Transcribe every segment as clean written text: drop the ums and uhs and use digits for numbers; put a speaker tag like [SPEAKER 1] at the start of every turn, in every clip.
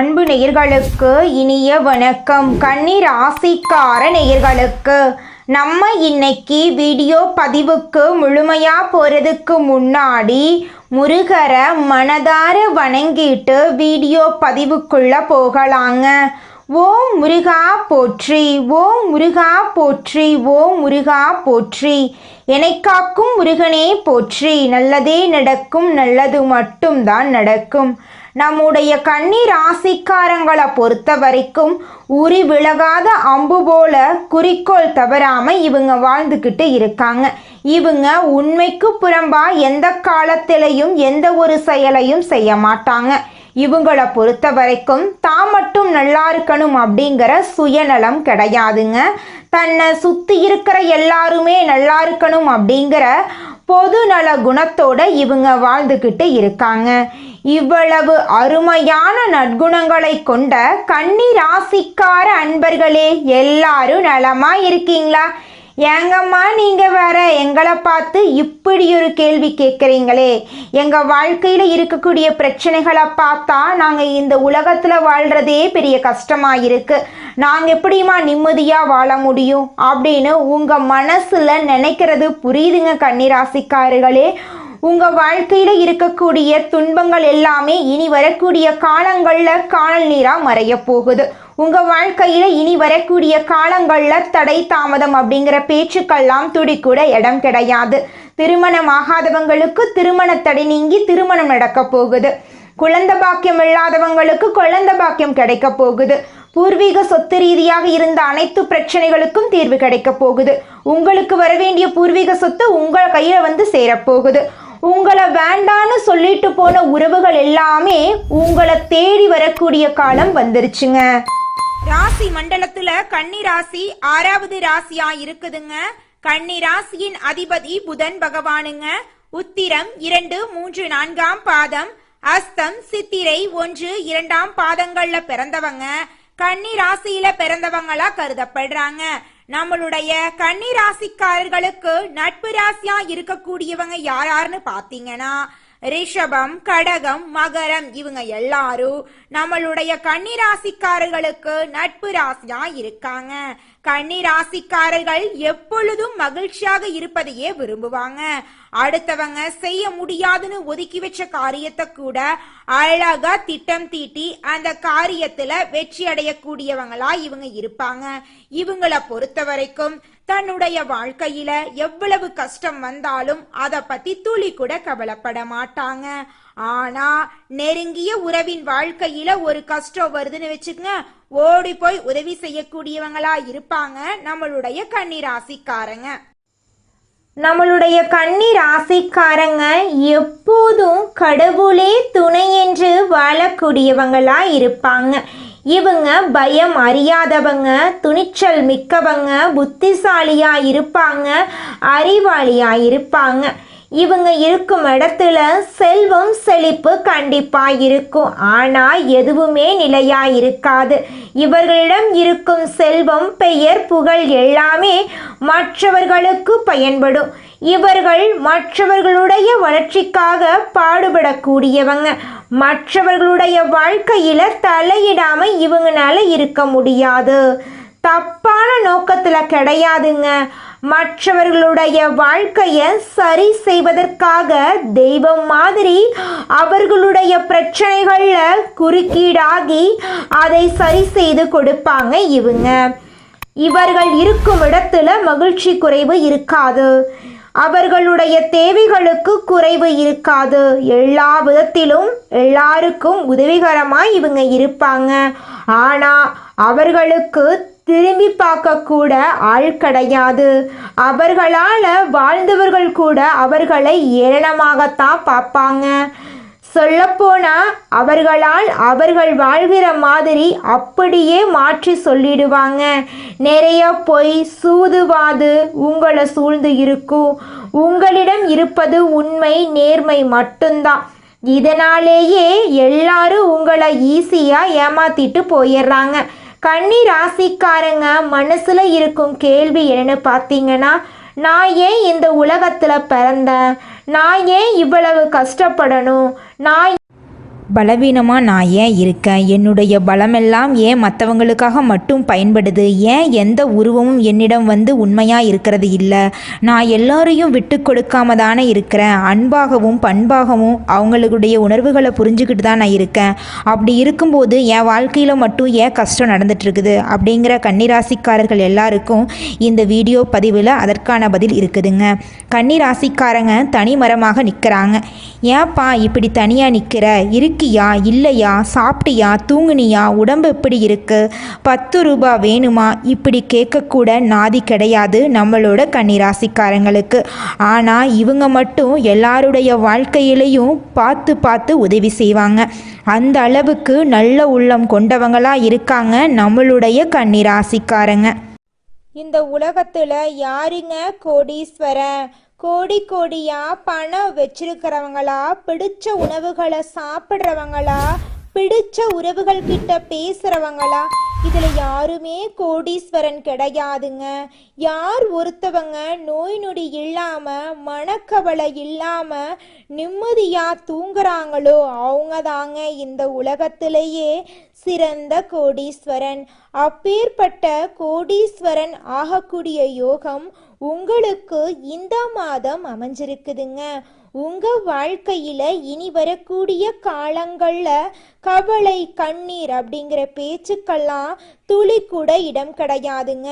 [SPEAKER 1] அன்பு நேயர்களுக்கு இனிய வணக்கம். கன்னி ராசிக்கார நேயர்களுக்கு நம்ம இன்னைக்கு வீடியோ பதிவுக்கு முழுமையாக போகிறதுக்கு முன்னாடி முருகரை மனதார வணங்கிட்டு வீடியோ பதிவுக்குள்ளே போகலாங்க. ஓம் முருகா போற்றி, ஓம் முருகா போற்றி, ஓம் முருகா போற்றி. என்னை காக்கும் முருகனே போற்றி. நல்லதே நடக்கும், நல்லது மட்டும்தான் நடக்கும். நம்முடைய கன்னி ராசிக்காரங்களை பொறுத்த வரைக்கும் உரி விலகாத அம்பு போல குறிக்கோள் தவறாமல் இவங்க வாழ்ந்துக்கிட்டு இருக்காங்க. இவங்க உண்மைக்கு புறம்பா எந்த காலத்திலையும் எந்த ஒரு செயலையும் செய்ய மாட்டாங்க. இவங்களை பொறுத்த வரைக்கும் தான் மட்டும் நல்லா இருக்கணும் அப்படிங்கிற சுயநலம் கிடையாதுங்க. தன்னை சுற்றி இருக்கிற எல்லாருமே நல்லா இருக்கணும் அப்படிங்கிற பொது நல குணத்தோட இவங்க வாழ்ந்துக்கிட்டு இருக்காங்க. இவ்வளவு அருமையான நற்குணங்களை கொண்ட கன்னி ராசிக்கார அன்பர்களே, எல்லாரும் நலமா இருக்கீங்களா? ஏங்கம்மா நீங்கள் வேற எங்களை பார்த்து இப்படி ஒரு கேள்வி கேட்குறீங்களே? எங்கள் வாழ்க்கையில் இருக்கக்கூடிய பிரச்சனைகளை பார்த்தா நாங்கள் இந்த உலகத்தில் வாழ்கிறதே பெரிய கஷ்டமாக இருக்குது. நாங்கள் எப்படிமா நிம்மதியாக வாழ முடியும் அப்படின்னு உங்கள் மனசில் நினைக்கிறது புரியுதுங்க கன்னி ராசிக்காரர்களே. உங்கள் வாழ்க்கையில் இருக்கக்கூடிய துன்பங்கள் எல்லாமே இனி வரக்கூடிய காலங்களில் காணல் நீராக மறைய போகுது. உங்கள் வாழ்க்கையில் இனி வரக்கூடிய காலங்களில் தடை தாமதம் அப்படிங்கிற பேச்சுக்கெல்லாம் துடி கூட இடம் கிடையாது. திருமணம் ஆகாதவங்களுக்கு திருமண தடை நீங்கி திருமணம் நடக்க போகுது. குழந்தை பாக்கியம் இல்லாதவங்களுக்கு குழந்தை பாக்கியம் கிடைக்க போகுது. பூர்வீக சொத்து ரீதியாக இருந்த அனைத்து பிரச்சனைகளுக்கும் தீர்வு கிடைக்க போகுது. உங்களுக்கு வர வேண்டிய பூர்வீக சொத்து உங்கள் கையில் வந்து சேரப்போகுது. உங்களை வேண்டான்னு சொல்லிட்டு போன உறவுகள் எல்லாமே உங்களை தேடி வரக்கூடிய காலம் வந்துருச்சுங்க. ராசி மண்டலத்துல கன்னி ராசி 6வது ராசியா இருக்குதுங்க. கன்னி ராசியின் அதிபதி புதன் பகவானுங்க. உத்திரம் 2, 3, 4ஆம் பாதம், அஸ்தம், சித்திரை 1, 2ஆம் பாதங்கள்ல பிறந்தவங்க கன்னி ராசியில பிறந்தவங்களா கருதப்படுறாங்க. நம்மளுடைய கன்னி ராசிக்காரர்களுக்கு நட்பு ராசியா இருக்கக்கூடியவங்க யாருன்னு பாத்தீங்கன்னா ரிஷபம், கடகம், மகரம். இவங்க எல்லாரும் நம்மளுடைய கன்னி ராசிக்காரர்களுக்கு நட்பு ராசியா இருக்காங்க. கன்னி ராசிக்காரர்கள் எப்பொழுதும் மகிழ்ச்சியாக இருப்பதையே விரும்புவாங்க. அடுத்தவங்க செய்ய முடியாதுன்னு ஒதுக்கி வச்ச காரியத்தை கூட அழகா திட்டம் தீட்டி அந்த காரியத்துல வெற்றி அடையக்கூடியவங்களா இவங்க இருப்பாங்க. இவங்களை பொறுத்த வரைக்கும் தன்னுடைய வாழ்க்கையில எவ்வளவு கஷ்டம் வந்தாலும் அதை பத்தி துளி கூட கவலைப்பட மாட்டாங்க. ஆனா நெருங்கிய உறவின் வாழ்க்கையில ஒரு கஷ்டம் வருதுன்னு வச்சுக்கங்க, ஓடி போய் உதவி செய்யக்கூடியவங்களா இருப்பாங்க நம்மளுடைய கன்னி ராசிக்காரங்க. நம்மளுடைய கன்னி ராசிக்காரங்க எப்போதும் கடவுளே துணை என்று வாழக்கூடியவங்களா இருப்பாங்க. இவங்க பயம் அறியாதவங்க, துணிச்சல் மிக்கவங்க, புத்திசாலியா இருப்பாங்க, அறிவாளியா இருப்பாங்க. இவங்க இருக்கும் இடத்துல செல்வம் செழிப்பு கண்டிப்பா இருக்கும். ஆனா எதுவுமே நிலையா இருக்காது. இவர்களிடம் இருக்கும் செல்வம், பெயர், புகழ் எல்லாமே மற்றவர்களுக்கு பயன்படும். இவர்கள் மற்றவர்களுடைய வளர்ச்சிக்காக பாடுபடக்கூடியவங்க. மற்றவர்களுடைய வாழ்க்கையில தலையிடாம இவங்களால இருக்க முடியாது. தப்பான நோக்கத்துல கிடையாதுங்க. மற்றவர்களுடைய வாழ்க்கையை சரி செய்வதற்காக தெய்வம் மாதிரி அவர்களுடைய பிரச்சனைகள்ல குறுக்கீடாகி அதை சரி செய்து கொடுப்பாங்க இவங்க. இவர்கள் இருக்கும் இடத்துல மகிழ்ச்சி குறைவு இருக்காது. அவர்களுடைய தேவைகளுக்கு குறைவு இருக்காது. எல்லா விதத்திலும் எல்லாருக்கும் உதவிகரமாய் இவங்க இருப்பாங்க. ஆனா அவர்களுக்கு திரும்பி பார்க்க கூட ஆள் கிடையாது. அவர்களால் வாழ்ந்தவர்கள் கூட அவர்களை ஏளனமாகத்தான் பார்ப்பாங்க. சொல்லப்போனா அவர்களால் அவர்கள் வாழ்கிற மாதிரி அப்படியே மாற்றி சொல்லிடுவாங்க. நிறைய பொய், சூதுவாது உங்களை சூழ்ந்து இருக்கும். உங்களிடம் இருப்பது உண்மை, நேர்மை மட்டும்தான். இதனாலேயே எல்லாரும் உங்களை ஈஸியாக ஏமாத்திட்டு போயிடுறாங்க. கன்னி ராசிக்காரங்க மனசுல இருக்கும் கேள்வி என்னன்னு பார்த்தீங்கன்னா, நான் ஏன் இந்த உலகத்தில் பிறந்தேன்? நான் ஏன் இவ்வளவு கஷ்டப்படணும்? நான் பலவீனமாக நான் ஏன் இருக்கேன்? என்னுடைய பலமெல்லாம் ஏன் மற்றவங்களுக்காக மட்டும் பயன்படுது? ஏன் எந்த உருவமும் என்னிடம் உண்மையாக இருக்கிறது இல்லை? நான் எல்லாரையும் விட்டு கொடுக்காம தானே இருக்கிறேன். அன்பாகவும் பண்பாகவும் அவங்களுடைய உணர்வுகளை புரிஞ்சுக்கிட்டு தான் நான் இருக்கேன். அப்படி இருக்கும்போது என் வாழ்க்கையில் மட்டும் ஏன் கஷ்டம் நடந்துட்டுருக்குது? அப்படிங்கிற கன்னிராசிக்காரர்கள் எல்லாருக்கும் இந்த வீடியோ பதிவில் அதற்கான பதில் இருக்குதுங்க. கன்னிராசிக்காரங்க தனி மரமாக நிற்கிறாங்க. ஏன்ப்பா இப்படி தனியாக நிற்கிற? இருக்கியா இல்லையா? சாப்பிட்டியா? தூங்குனியா? உடம்பு எப்படி இருக்கு? 10 ரூபாய் வேணுமா? இப்படி கேட்கக்கூட நாதி கிடையாது நம்மளோட கன்னிராசிக்காரங்களுக்கு. ஆனால் இவங்க மட்டும் எல்லாருடைய வாழ்க்கையிலையும் பார்த்து பார்த்து உதவி செய்வாங்க. அந்த அளவுக்கு நல்ல உள்ளம் கொண்டவங்களாக இருக்காங்க நம்மளுடைய கன்னிராசிக்காரங்க. இந்த உலகத்தில் யாருங்க கோடீஸ்வரன்? கோடி கோடியா பணம் வச்சிருக்கிறவங்களா? பிடிச்ச உணவுகளை சாப்பிட்றவங்களா? பிடிச்ச உறவுகள் கிட்ட பேசுறவங்களா? இதுல யாருமே கோடீஸ்வரன் கிடையாதுங்க. யார் ஒருத்தவங்க நோய் நொடி இல்லாம மனக்கவலை இல்லாம நிம்மதியா தூங்குறாங்களோ அவங்க தாங்க இந்த உலகத்திலேயே சிறந்த கோடீஸ்வரன். அப்பேற்பட்ட கோடீஸ்வரன் ஆகக்கூடிய யோகம் உங்களுக்கு இந்த மாதம் அமைஞ்சிருக்குதுங்க. உங்க வாழ்க்கையில இனி வரக்கூடிய காலங்கள்ல கவலை கண்ணீர் அப்படிங்கிற பேச்சுக்கெல்லாம் துளி கூட இடம் கிடையாதுங்க.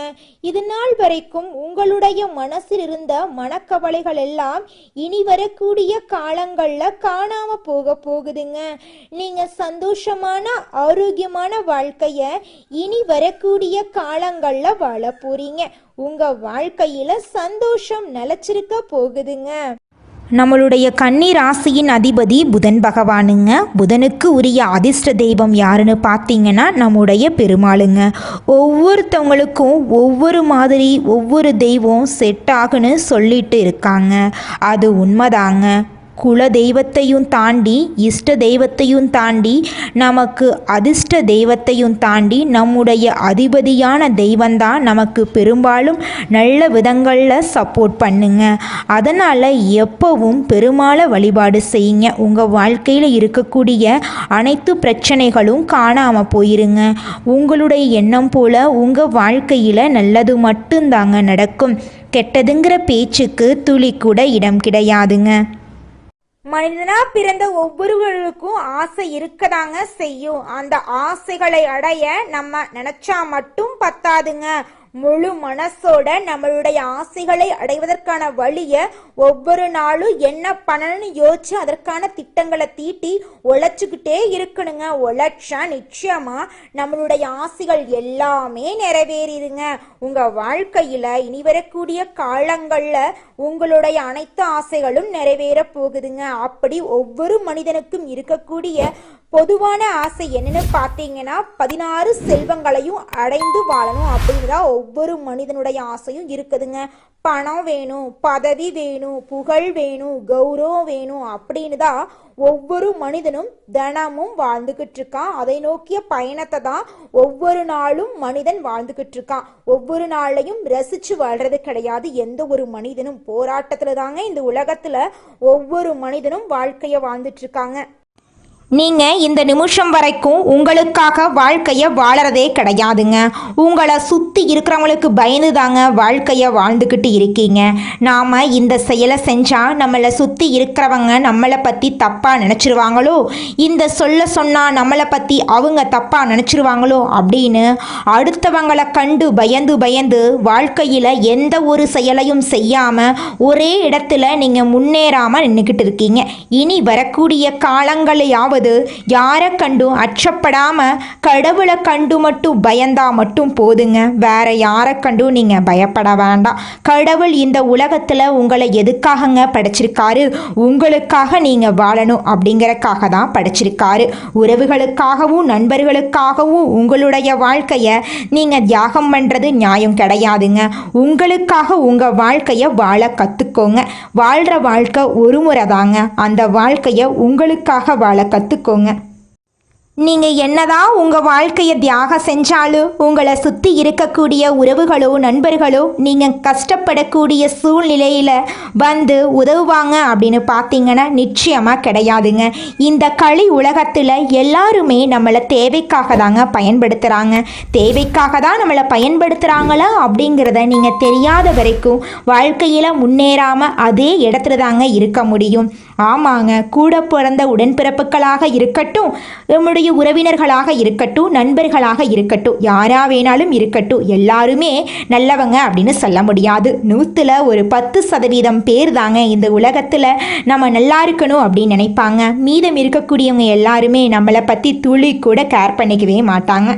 [SPEAKER 1] இது நாள் வரைக்கும் உங்களுடைய மனசில் இருந்த மனக்கவலைகள் எல்லாம் இனி வரக்கூடிய காலங்கள்ல காணாம போகுதுங்க. நீங்க சந்தோஷமான ஆரோக்கியமான வாழ்க்கைய இனி வரக்கூடிய காலங்கள்ல வாழ போறீங்க. உங்க வாழ்க்கையில சந்தோஷம் நிலைச்சிருக்க போகுதுங்க. நம்மளுடைய கன்னி ராசியின் அதிபதி புதன் பகவானுங்க. புதனுக்கு உரிய அதிர்ஷ்ட தெய்வம் யாருன்னு பார்த்தீங்கன்னா நம்முடைய பெருமாளுங்க. ஒவ்வொருத்தவங்களுக்கும் ஒவ்வொரு மாதிரி ஒவ்வொரு தெய்வம் செட் ஆகுன்னு சொல்லிட்டு இருக்காங்க. அது உண்மைதாங்க. குல தெய்வத்தையும் தாண்டி இஷ்ட தெய்வத்தையும் தாண்டி நமக்கு அதிர்ஷ்ட தெய்வத்தையும் தாண்டி நம்முடைய அதிபதியான தெய்வந்தான் நமக்கு பெரும்பாலும் நல்ல விதங்களில் சப்போர்ட் பண்ணுங்க. அதனால் எப்பவும் பெருமாளை வழிபாடு செய்யுங்க. உங்கள் வாழ்க்கையில் இருக்கக்கூடிய அனைத்து பிரச்சனைகளும் காணாமல் போயிருங்க. உங்களுடைய எண்ணம் போல் உங்கள் வாழ்க்கையில் நல்லது மட்டும்தாங்க நடக்கும். கெட்டதுங்கிற பேச்சுக்கு துளி கூட இடம் கிடையாதுங்க. மனிதனா பிறந்த ஒவ்வொருவருக்கும் ஆசை இருக்கதாங்க செய்யும். அந்த ஆசைகளை அடைய நம்ம நினைச்சா மட்டும் பத்தாதுங்க. முழு மனசோட நம்மளுடைய ஆசைகளை அடைவதற்கான வழியை ஒவ்வொரு நாளும் என்ன பண்ணணும்னு யோசிச்சு அதற்கான திட்டங்களை தீட்டி உழைச்சிக்கிட்டே இருக்கணுங்க. உழைச்சா நிச்சயமா நம்மளுடைய ஆசைகள் எல்லாமே நிறைவேறிடுங்க. உங்க வாழ்க்கையில இனி வரக்கூடிய காலங்கள்ல உங்களுடைய அனைத்து ஆசைகளும் நிறைவேற போகுதுங்க. அப்படி ஒவ்வொரு மனிதனுக்கும் இருக்கக்கூடிய பொதுவான ஆசை என்னன்னு பார்த்தீங்கன்னா 16 செல்வங்களையும் அடைந்து வாழணும் அப்படின்னுதான் ஒவ்வொரு மனிதனுடைய ஆசையும் இருக்குதுங்க. பணம் வேணும், பதவி வேணும், புகழ் வேணும், கௌரவம் வேணும் அப்படின்னு தான் ஒவ்வொரு மனிதனும் தினமும் வாழ்ந்துகிட்டு இருக்கான். அதை நோக்கிய பயணத்தை தான் ஒவ்வொரு நாளும் மனிதன் வாழ்ந்துகிட்டு இருக்கான். ஒவ்வொரு நாளையும் ரசிச்சு வாழ்றது கிடையாது. எந்த ஒரு மனிதனும் போராட்டத்துல தாங்க இந்த உலகத்துல ஒவ்வொரு மனிதனும் வாழ்க்கைய வாழ்ந்துட்டு இருக்காங்க. நீங்கள் இந்த நிமிஷம் வரைக்கும் உங்களுக்காக வாழ்க்கையை வாழறதே கிடையாதுங்க. உங்களை சுற்றி இருக்கிறவங்களுக்கு பயந்து தாங்க வாழ்க்கையை வாழ்ந்துக்கிட்டு இருக்கீங்க. நாம் இந்த செயலை செஞ்சால் நம்மளை சுற்றி இருக்கிறவங்க நம்மளை பற்றி தப்பாக நினச்சிருவாங்களோ, இந்த சொன்னால் நம்மளை பற்றி அவங்க தப்பாக நினச்சிருவாங்களோ அப்படின்னு அடுத்தவங்களை கண்டு பயந்து வாழ்க்கையில் எந்த ஒரு செயலையும் செய்யாமல் ஒரே இடத்துல நீங்கள் முன்னேறாமல் நின்றுக்கிட்டு இருக்கீங்க. இனி வரக்கூடிய காலங்களையாவது யாரை கண்டும் அச்சப்படாம கடவுளை கண்டு மட்டும் பயந்தா மட்டும் போதுங்க. வேற யாரை கண்டும் நீங்க பயப்பட வேண்டாம். கடவுள் இந்த உலகத்துல உங்களை எதுக்காகங்க படைச்சிருக்காரு? உங்களுக்காக நீங்க வாழணும் அப்படிங்கறக்காக தான் படைச்சிருக்காரு. உறவுகளுக்காகவும் நண்பர்களுக்காகவும் உங்களுடைய வாழ்க்கைய நீங்க தியாகம் பண்றது நியாயம் கிடையாதுங்க. உங்களுக்காக உங்க வாழ்க்கைய வாழ கத்துக்கோங்க. வாழ்ற வாழ்க்கை ஒரு முறை தாங்க. அந்த வாழ்க்கைய உங்களுக்காக வாழ கத்துக்கோங்க. நீங்கள் என்னதான் உங்கள் வாழ்க்கையை தியாகம் செஞ்சாலும் உங்களை சுற்றி இருக்கக்கூடிய உறவுகளோ நண்பர்களோ நீங்கள் கஷ்டப்படக்கூடிய சூழ்நிலையில் வந்து உதவுவாங்க அப்படின்னு பார்த்தீங்கன்னா நிச்சயமாக கிடையாதுங்க. இந்த களி உலகத்தில் எல்லாருமே நம்மளை தேவைக்காக தாங்க பயன்படுத்துகிறாங்க. தேவைக்காக தான் நம்மளை பயன்படுத்துகிறாங்களா அப்படிங்கிறத நீங்கள் தெரியாத வரைக்கும் வாழ்க்கையில் முன்னேறாமல் அதே இடத்துல தாங்க இருக்க முடியும். ஆமாங்க, கூட பிறந்த உடன்பிறப்புகளாக இருக்கட்டும், நம்முடைய உறவினர்களாக இருக்கட்டும், நண்பர்களாக இருக்கட்டும், யாரா வேணாலும் இருக்கட்டும், எல்லாருமே நல்லவங்க அப்படின்னு சொல்ல முடியாது. 100ல் ஒரு 10% பேர் தாங்க இந்த உலகத்தில் நம்ம நல்லா இருக்கணும் அப்படின்னு நினைப்பாங்க. மீதம் இருக்கக்கூடியவங்க எல்லாருமே நம்மளை பற்றி துளி கூட கேர் பண்ணிக்கவே மாட்டாங்க.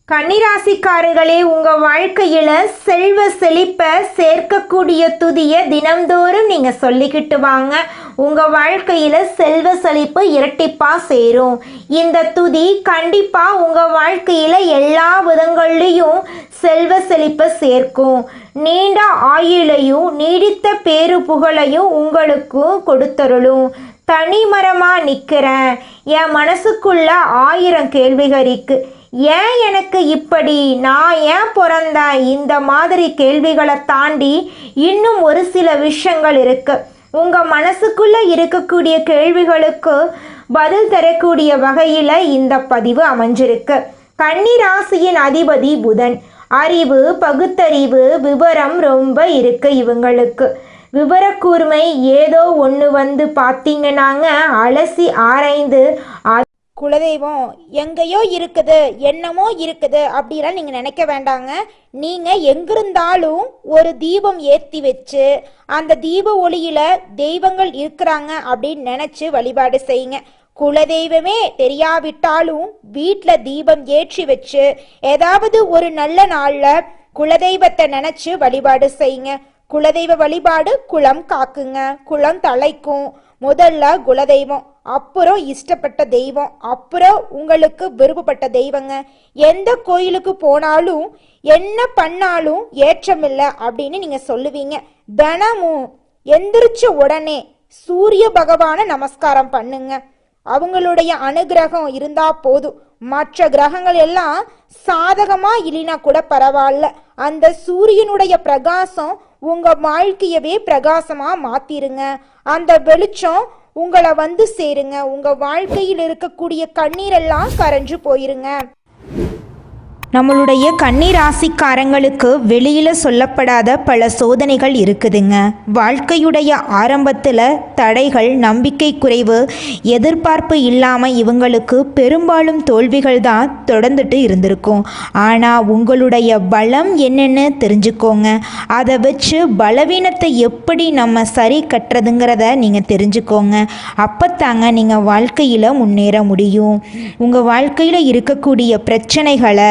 [SPEAKER 1] கன்னிராசிக்காரர்களே, உங்கள் வாழ்க்கையில் செல்வ செழிப்பை சேர்க்கக்கூடிய துதியை தினம்தோறும் நீங்கள் சொல்லிக்கிட்டு வாங்க. உங்கள் வாழ்க்கையில் செல்வ செழிப்பு இரட்டிப்பாக சேரும். இந்த துதி கண்டிப்பாக உங்கள் வாழ்க்கையில் எல்லா விதங்கள்லேயும் செல்வ செழிப்பை சேர்க்கும். நீண்ட ஆயுளையும் நீடித்த பேரு புகழையும் உங்களுக்கு கொடுத்தருளும். தனிமரமாக நிற்கிறேன், என் மனசுக்குள்ள 1000 கேள்விகள் இருக்குது. ஏன் எனக்கு இப்படி, நான் ஏன் பிறந்தேன், இந்த மாதிரி கேள்விகளை தாண்டி இன்னும் ஒரு சில விஷயங்கள் இருக்குது. உங்கள் மனசுக்குள்ளே இருக்கக்கூடிய கேள்விகளுக்கு பதில் தரக்கூடிய வகையில் இந்த பதிவு அமைஞ்சிருக்கு. கன்னி ராசியின் அதிபதி புதன். அறிவு, பகுத்தறிவு, விவரம் ரொம்ப இருக்கு இவங்களுக்கு. விவரக்கூர்மை ஏதோ ஒன்று வந்து பார்த்தீங்கன்னாங்க அலசி ஆராய்ந்து குலதெய்வம் எங்கேயோ இருக்குது, என்னமோ இருக்குது அப்படிலாம் நீங்கள் நினைக்க வேண்டாங்க. நீங்கள் எங்கிருந்தாலும் ஒரு தீபம் ஏற்றி வச்சு அந்த தீப ஒளியில் தெய்வங்கள் இருக்கிறாங்க அப்படின்னு நினச்சி வழிபாடு செய்யுங்க. குலதெய்வமே தெரியாவிட்டாலும் வீட்டில் தீபம் ஏற்றி வச்சு ஏதாவது ஒரு நல்ல நாளில் குலதெய்வத்தை நினச்சி வழிபாடு செய்யுங்க. குலதெய்வ வழிபாடு குலம் காக்குங்க, குலம் தலைக்கும். முதல்ல குலதெய்வம், அப்புறம் இஷ்டப்பட்ட தெய்வம், அப்புறம் உங்களுக்கு விருப்பப்பட்ட தெய்வங்க. எந்த கோயிலுக்கு போனாலும் என்ன பண்ணாலும் ஏற்றமில்லை அப்படின்னு நீங்கள் சொல்லுவீங்க. தினமும் எந்திரிச்ச உடனே சூரிய பகவானை நமஸ்காரம் பண்ணுங்க. அவங்களுடைய அனுகிரகம் இருந்தா போதும். மற்ற கிரகங்கள் எல்லாம் சாதகமா இல்லைனா கூட பரவாயில்ல, அந்த சூரியனுடைய பிரகாசம் உங்க வாழ்க்கையவே பிரகாசமா மாத்திருங்க. அந்த வெளிச்சம் உங்களை வந்து சேருங்க. உங்க வாழ்க்கையில் இருக்கக்கூடிய கண்ணீரெல்லாம் கரைஞ்சு போயிருங்க. நம்மளுடைய கன்னி ராசிக்காரங்களுக்கு வெளியில் சொல்லப்படாத பல சோதனைகள் இருக்குதுங்க. வாழ்க்கையுடைய ஆரம்பத்தில் தடைகள், நம்பிக்கை குறைவு, எதிர்பார்ப்பு இல்லாமல் இவங்களுக்கு பெரும்பாலும் தோல்விகள் தான் தொடர்ந்துட்டு இருந்திருக்கும். ஆனால் உங்களுடைய பலம் என்னென்னு தெரிஞ்சுக்கோங்க. அதை வச்சு பலவீனத்தை எப்படி நம்ம சரி கட்டுறதுங்கிறத நீங்கள் தெரிஞ்சுக்கோங்க. அப்போத்தாங்க நீங்கள் வாழ்க்கையில் முன்னேற முடியும். உங்கள் வாழ்க்கையில் இருக்கக்கூடிய பிரச்சனைகளை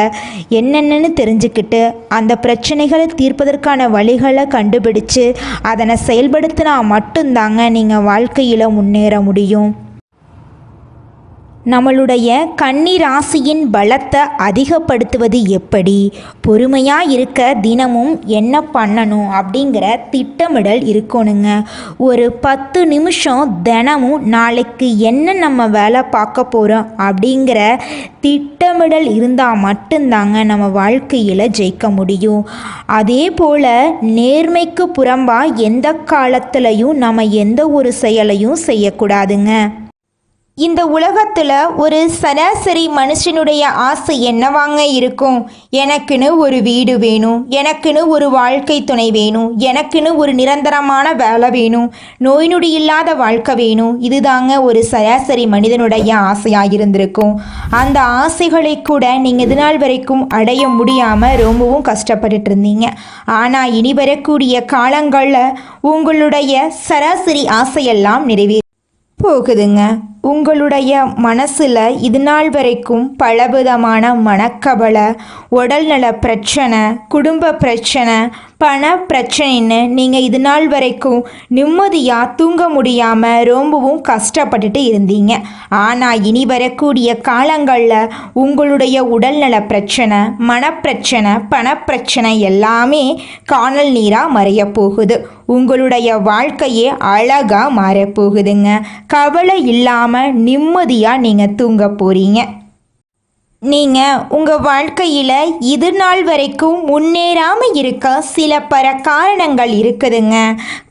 [SPEAKER 1] என்னென்னு தெரிஞ்சுக்கிட்டு அந்த பிரச்சனைகளை தீர்ப்பதற்கான வழிகளை கண்டுபிடிச்சு அதனை செயல்படுத்தினா மட்டும்தாங்க நீங்கள் வாழ்க்கையில் முன்னேற முடியும். நம்மளுடைய கன்னி ராசியின் பலத்தை அதிகப்படுத்துவது எப்படி? பொறுமையாக இருக்க தினமும் என்ன பண்ணணும் அப்படிங்கிற திட்டமிடல் இருக்கணுங்க. ஒரு 10 நிமிஷம் தினமும் நாளைக்கு என்ன நம்ம வேலை பார்க்க போகிறோம் அப்படிங்கிற திட்டமிடல் இருந்தால் மட்டும்தாங்க நம்ம வாழ்க்கையில் ஜெயிக்க முடியும். அதே போல் நேர்மைக்கு புறம்பாக எந்த காலத்துலையும் நம்ம எந்த ஒரு செயலையும் செய்யக்கூடாதுங்க. இந்த உலகத்தில் ஒரு சராசரி மனுஷனுடைய ஆசை என்னவாங்க இருக்கும்? எனக்குன்னு ஒரு வீடு வேணும், எனக்குன்னு ஒரு வாழ்க்கை துணை வேணும், எனக்குன்னு ஒரு நிரந்தரமான வேலை வேணும், நோய் நொடி இல்லாத வாழ்க்கை வேணும். இதுதாங்க ஒரு சராசரி மனிதனுடைய ஆசையாக இருந்திருக்கும். அந்த ஆசைகளை கூட நீங்கள் இது நாள் வரைக்கும் அடைய முடியாமல் ரொம்பவும் கஷ்டப்பட்டுட்டு இருந்தீங்க. ஆனால் இனி வரக்கூடிய காலங்களில் உங்களுடைய சராசரி ஆசையெல்லாம் நிறைவேறும் போகுதுங்க. உங்களுடைய மனசில் இது நாள் வரைக்கும் பலவிதமான மனக்கவலை, உடல்நல பிரச்சனை, குடும்ப பிரச்சனை, பண பிரச்சனைன்னு நீங்கள் இது நாள் வரைக்கும் நிம்மதியாக தூங்க முடியாமல் ரொம்பவும் கஷ்டப்பட்டுட்டு இருந்தீங்க. ஆனால் இனி வரக்கூடிய காலங்களில் உங்களுடைய உடல்நல பிரச்சனை, மனப்பிரச்சனை, பணப்பிரச்சனை எல்லாமே காணல் நீராக மறைய போகுது. உங்களுடைய வாழ்க்கையே அழகாக மாறப்போகுதுங்க. கவலை இல்லாமல் நிம்மதியாக நீங்கள் தூங்க போகிறீங்க. நீங்கள் உங்கள் வாழ்க்கையில் இது நாள் வரைக்கும் முன்னேறாமல் இருக்க சில காரணங்கள் இருக்குதுங்க.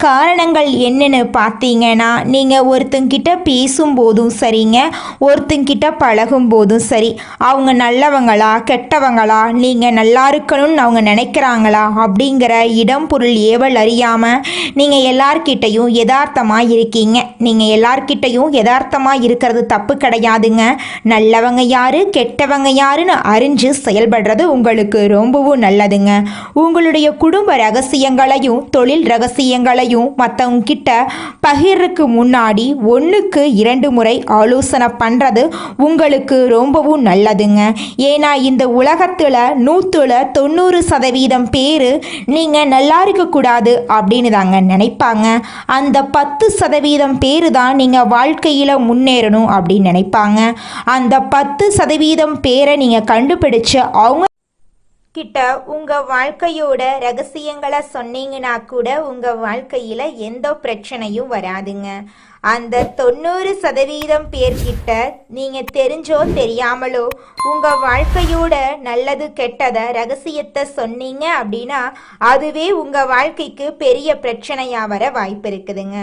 [SPEAKER 1] காரணங்கள் என்னன்னு பார்த்தீங்கன்னா, நீங்கள் ஒருத்தங்கிட்ட பேசும்போதும் சரிங்க, ஒருத்தங்கிட்ட பழகும் போதும் சரி, அவங்க நல்லவங்களா கெட்டவங்களா, நீங்கள் நல்லா இருக்கணும்னு அவங்க நினைக்கிறாங்களா அப்படிங்கிற இடம் பொருள் ஏவல் அறியாமல் நீங்கள் எல்லார்கிட்டையும் யதார்த்தமாக இருக்கீங்க. நீங்கள் எல்லார்கிட்டையும் யதார்த்தமாக இருக்கிறது தப்பு கிடையாதுங்க. நல்லவங்க யாரு கெட்டவங்க யாருன்னு அறிஞ்சு செயல்படுறது உங்களுக்கு ரொம்பவும் நல்லதுங்க. உங்களுடைய குடும்ப ரகசியங்களையும் தொழில் ரகசியங்களையும் மற்றவங்க கிட்ட பகிர்றதுக்கு முன்னாடி 1க்கு 2 முறை ஆலோசனை பண்ணுறது உங்களுக்கு ரொம்பவும் நல்லதுங்க. ஏன்னா இந்த உலகத்தில் 190% பேர் நீங்கள் நல்லா இருக்கக்கூடாது அப்படின்னு தாங்க நினைப்பாங்க. அந்த 10% பேர் தான் நீங்கள் வாழ்க்கையில் முன்னேறணும் அப்படின்னு நினைப்பாங்க. அந்த 10% பேரை நீங்கள் கண்டுபிடிச்சு அவங்க கிட்ட உங்கள் வாழ்க்கையோட ரகசியங்களை சொன்னீங்கன்னா கூட உங்கள் வாழ்க்கையில் எந்த பிரச்சனையும் வராதுங்க. அந்த 90% பேர்கிட்ட நீங்கள் தெரிஞ்சோ தெரியாமலோ உங்கள் வாழ்க்கையோட நல்லது கெட்டதை ரகசியத்தை சொன்னீங்க அப்படின்னா அதுவே உங்கள் வாழ்க்கைக்கு பெரிய பிரச்சனையாக வர வாய்ப்பு இருக்குதுங்க.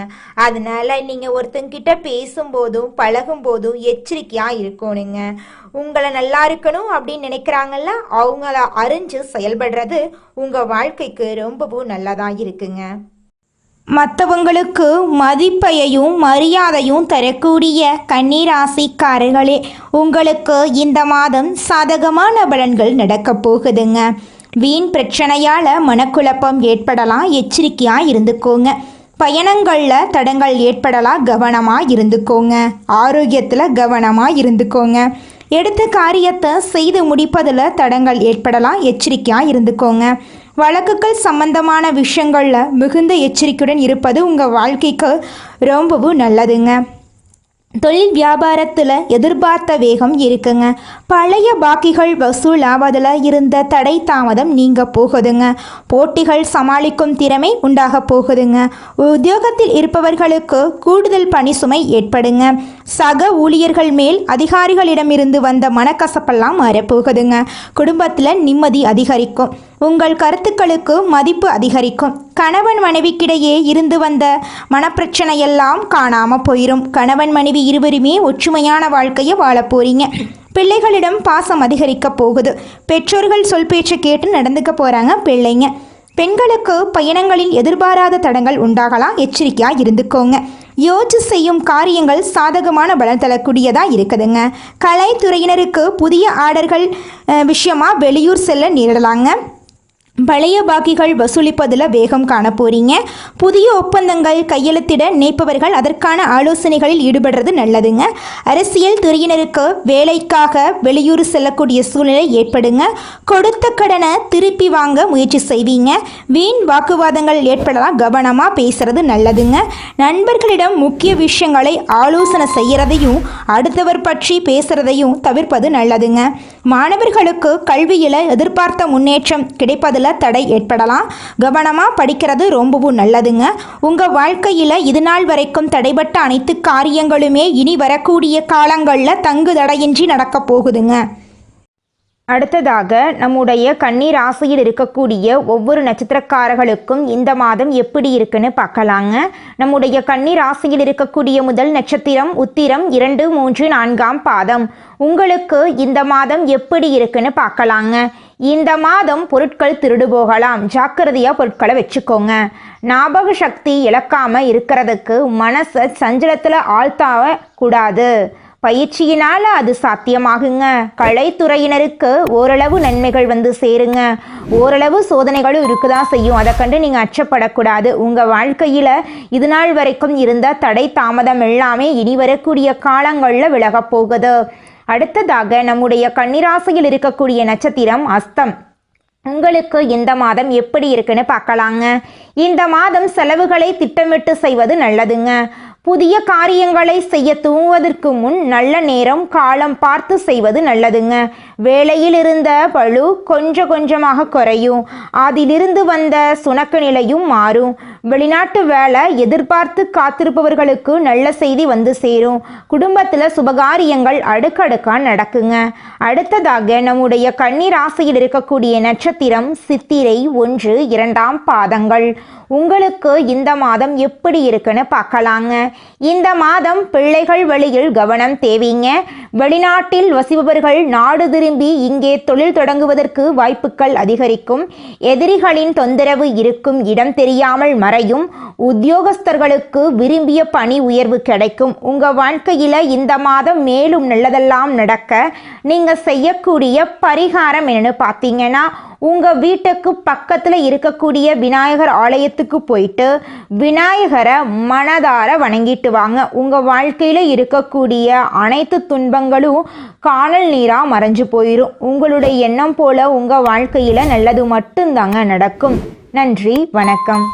[SPEAKER 1] அதனால நீங்கள் ஒருத்தங்கிட்ட பேசும்போதும் பழகும்போதும் எச்சரிக்கையாக இருக்கணுங்க. உங்களை நல்லா இருக்கணும் அப்படின்னு நினைக்கிறாங்கல்ல, அவங்கள அறிஞ்சு செயல்படுறது உங்கள் வாழ்க்கைக்கு ரொம்பவும் நல்லதாக இருக்குங்க. மற்றவங்களுக்கு மதிப்பையும் மரியாதையும் தரக்கூடிய கன்னிராசிக்காரர்களே, உங்களுக்கு இந்த மாதம் சாதகமான பலன்கள் நடக்கப் போகுதுங்க. வீண் பிரச்சனையால் மனக்குழப்பம் ஏற்படலாம், எச்சரிக்கையாக இருந்துக்கோங்க. பயணங்களில் தடங்கள் ஏற்படலாம், கவனமாக இருந்துக்கோங்க. ஆரோக்கியத்தில் கவனமாக இருந்துக்கோங்க. எடுத்த காரியத்தை செய்து முடிப்பதில் தடங்கள் ஏற்படலாம், எச்சரிக்கையாக இருந்துக்கோங்க. வழக்குகள் சம்பந்தமான விஷயங்களில் மிகுந்த எச்சரிக்கையுடன் இருப்பது உங்கள் வாழ்க்கைக்கு ரொம்பவும் நல்லதுங்க. தொழில் வியாபாரத்தில் எதிர்பார்த்த வேகம் இருக்குங்க. பழைய பாக்கிகள் வசூலாவதில் இருந்த தடை தாமதம் நீங்க போகுதுங்க. போட்டிகள் சமாளிக்கும் திறமை உண்டாக போகுதுங்க. உத்தியோகத்தில் இருப்பவர்களுக்கு கூடுதல் பணி சுமை ஏற்படுங்க. சக ஊழியர்கள் மேல் அதிகாரிகளிடமிருந்து வந்த மனக்கசப்பெல்லாம் மாறப்போகுதுங்க. குடும்பத்தில் நிம்மதி அதிகரிக்கும். உங்கள் கருத்துக்களுக்கு மதிப்பு அதிகரிக்கும். கணவன் மனைவிக்கிடையே இருந்து வந்த மனப்பிரச்சனையெல்லாம் காணாமல் போயிடும். கணவன் மனைவி இருவருமே ஒற்றுமையான வாழ்க்கையை வாழ போறீங்க. பிள்ளைகளிடம் பாசம் அதிகரிக்க போகுது. பெற்றோர்கள் சொல் பேச்சு கேட்டு நடந்துக்க போகிறாங்க பிள்ளைங்க. பெண்களுக்கு பயணங்களில் எதிர்பாராத தடங்கள் உண்டாகலாம், எச்சரிக்கையாக இருந்துக்கோங்க. யோசிச்சு செய்யும் காரியங்கள் சாதகமான பலன் தரக்கூடியதாக இருக்குதுங்க. கலைத்துறையினருக்கு புதிய ஆர்டர்கள் விஷயமாக வெளியூர் செல்ல நேரிடலாங்க. பழைய பாக்கிகள் வசூலிப்பதில் வேகம் காண போறீங்க. புதிய ஒப்பந்தங்கள் கையெழுத்திட நினைப்பவர்கள் அதற்கான ஆலோசனைகளில் ஈடுபடுறது நல்லதுங்க. அரசியல் துறையினருக்கு வேலைக்காக வெளியூர் செல்லக்கூடிய சூழ்நிலை ஏற்படுங்க. கொடுத்த கடனை திருப்பி வாங்க முயற்சி செய்வீங்க. வீண் வாக்குவாதங்கள் ஏற்படலாம், கவனமாக பேசுறது நல்லதுங்க. நண்பர்களிடம் முக்கிய விஷயங்களை ஆலோசனை செய்கிறதையும் அடுத்தவர் பற்றி பேசுறதையும் தவிர்ப்பது நல்லதுங்க. மாணவர்களுக்கு கல்வியில் எதிர்பார்த்த முன்னேற்றம் கிடைப்பதில் தடை ஏற்படலாம். கவனமாக படிக்கிறது ரொம்பவும் நல்லதுங்க. உங்கள் வாழ்க்கையில் இது நாள் வரைக்கும் தடைபட்ட அனைத்து காரியங்களுமே இனி வரக்கூடிய காலங்களில் தங்கு தடையின்றி நடக்க போகுதுங்க. அடுத்ததாக நம்முடைய கன்னி ராசியில் இருக்கக்கூடிய ஒவ்வொரு நட்சத்திரக்காரர்களுக்கும் இந்த மாதம் எப்படி இருக்குன்னு பார்க்கலாங்க. நம்முடைய கன்னி ராசியில் இருக்கக்கூடிய முதல் நட்சத்திரம் உத்திரம் 2, 3, 4ஆம் பாதம். உங்களுக்கு இந்த மாதம் எப்படி இருக்குன்னு பார்க்கலாங்க. இந்த மாதம் பொருட்கள் திருடு போகலாம், ஜாக்கிரதையாக பொருட்களை வச்சுக்கோங்க. ஞாபக சக்தி இழக்காமல் இருக்கிறதுக்கு மனசை சஞ்சலத்தில் ஆழ்த்தாவ கூடாது. பயிற்சியினால் அது சாத்தியமாகுங்க. கலைத்துறையினருக்கு ஓரளவு நன்மைகள் வந்து சேருங்க. ஓரளவு சோதனைகளும் இருக்குதான் செய்யும், அதை கண்டு நீங்கள் அச்சப்படக்கூடாது. உங்கள் வாழ்க்கையில் இது நாள் வரைக்கும் இருந்த தடை தாமதம் எல்லாமே இனி வரக்கூடிய காலங்களில் விலகப் போகுது. அடுத்ததாக நம்முடைய கன்னிராசியில் இருக்கக்கூடிய நட்சத்திரம் அஸ்தம். உங்களுக்கு இந்த மாதம் எப்படி இருக்குன்னு பார்க்கலாங்க. இந்த மாதம் செலவுகளை திட்டமிட்டு செய்வது நல்லதுங்க. புதிய காரியங்களை செய்ய துவங்குவதற்கு முன் நல்ல நேரம் காலம் பார்த்து செய்வது நல்லதுங்க. வேலையில் இருந்த பளு கொஞ்சம் கொஞ்சமாக குறையும். அதிலிருந்து வந்த சுணக்க நிலையும் மாறும். வெளிநாட்டு வேலை எதிர்பார்த்து காத்திருப்பவர்களுக்கு நல்ல செய்தி வந்து சேரும். குடும்பத்தில் சுபகாரியங்கள் அடுக்கடுக்கா நடக்குங்க. அடுத்ததாக நம்முடைய கன்னி ராசியில் இருக்கக்கூடிய நட்சத்திரம் சித்திரை 1, 2 பாதங்கள். உங்களுக்கு இந்த மாதம் எப்படி இருக்குன்னு பார்க்கலாங்க. இந்த மாதம் பிள்ளைகள் வழியில் கவனம் தேவைங்க. வெளிநாட்டில் வசிப்பவர்கள் நாடு திரும்பி இங்கே தொழில் தொடங்குவதற்கு வாய்ப்புகள் அதிகரிக்கும். எதிரிகளின் தொந்தரவு இருக்கும் இடம் தெரியாமல் மறையும். உத்தியோகஸ்தர்களுக்கு விரும்பிய பணி உயர்வு கிடைக்கும். உங்கள் வாழ்க்கையில் இந்த மாதம் மேலும் நல்லதெல்லாம் நடக்க நீங்கள் செய்யக்கூடிய பரிகாரம் என்னன்னு பார்த்தீங்கன்னா, உங்கள் வீட்டுக்கு பக்கத்தில் இருக்கக்கூடிய விநாயகர் ஆலயத்துக்கு போயிட்டு விநாயகரை மனதார வணங்கிட்டு வாங்க. உங்கள் வாழ்க்கையில் இருக்கக்கூடிய அனைத்து துன்பங்களும் காணல் நீராக மறைஞ்சு போயிடும். உங்களுடைய எண்ணம் போல உங்கள் வாழ்க்கையில் நல்லது மட்டும்தாங்க நடக்கும். நன்றி, வணக்கம்.